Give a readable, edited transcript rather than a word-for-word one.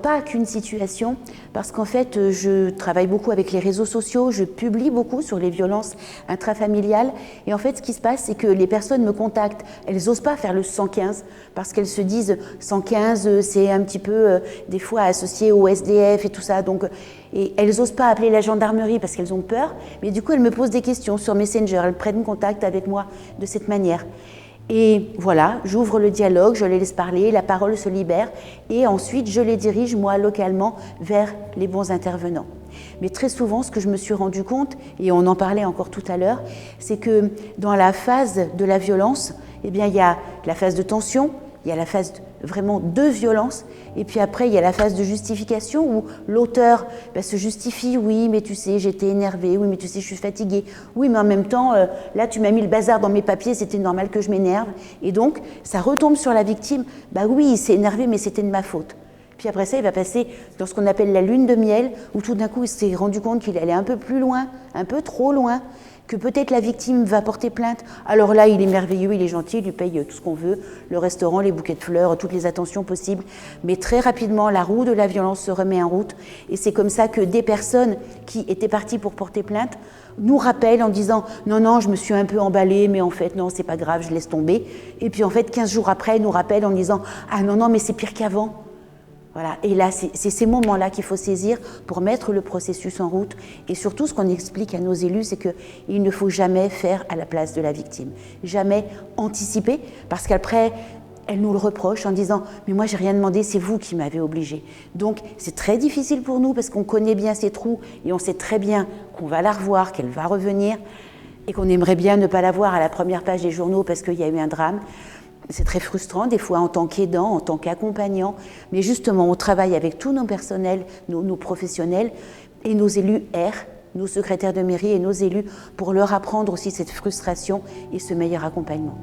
pas qu'une situation, parce qu'en fait, je travaille beaucoup avec les réseaux sociaux, je publie beaucoup sur les violences intrafamiliales. Et en fait, ce qui se passe, c'est que les personnes me contactent. Elles n'osent pas faire le 115, parce qu'elles se disent 115, c'est un petit peu, des fois, associé au SDF et tout ça. Donc, et elles n'osent pas appeler la gendarmerie parce qu'elles ont peur. Mais du coup, elles me posent des questions sur Messenger. Elles prennent contact avec moi de cette manière. Et voilà, j'ouvre le dialogue, je les laisse parler, la parole se libère et ensuite je les dirige, moi, localement, vers les bons intervenants. Mais très souvent, ce que je me suis rendu compte, et on en parlait encore tout à l'heure, c'est que dans la phase de la violence, eh bien, il y a la phase de tension, il y a la phase vraiment de violence, et puis après il y a la phase de justification où l'auteur se justifie, oui mais tu sais j'étais énervée, oui mais tu sais je suis fatiguée, oui mais en même temps là tu m'as mis le bazar dans mes papiers, c'était normal que je m'énerve, et donc ça retombe sur la victime, bah oui il s'est énervé mais c'était de ma faute. Puis après ça, il va passer dans ce qu'on appelle la lune de miel, où tout d'un coup, il s'est rendu compte qu'il allait un peu plus loin, un peu trop loin, que peut-être la victime va porter plainte. Alors là, il est merveilleux, il est gentil, il lui paye tout ce qu'on veut, le restaurant, les bouquets de fleurs, toutes les attentions possibles. Mais très rapidement, la roue de la violence se remet en route. Et c'est comme ça que des personnes qui étaient parties pour porter plainte nous rappellent en disant « Non, non, je me suis un peu emballée, mais en fait, non, c'est pas grave, je laisse tomber. » Et puis en fait, 15 jours après, elles nous rappellent en disant « Ah non, non, mais c'est pire qu'avant. » Voilà. Et là, c'est ces moments-là qu'il faut saisir pour mettre le processus en route. Et surtout, ce qu'on explique à nos élus, c'est qu'il ne faut jamais faire à la place de la victime. Jamais anticiper, parce qu'après, elle nous le reproche en disant « Mais moi, j'ai rien demandé, c'est vous qui m'avez obligé. » Donc, c'est très difficile pour nous parce qu'on connaît bien ces trous et on sait très bien qu'on va la revoir, qu'elle va revenir et qu'on aimerait bien ne pas la voir à la première page des journaux parce qu'il y a eu un drame. C'est très frustrant, des fois en tant qu'aidant, en tant qu'accompagnant, mais justement, on travaille avec tous nos personnels, nos professionnels et nos élus R, nos secrétaires de mairie et nos élus pour leur apprendre aussi cette frustration et ce meilleur accompagnement.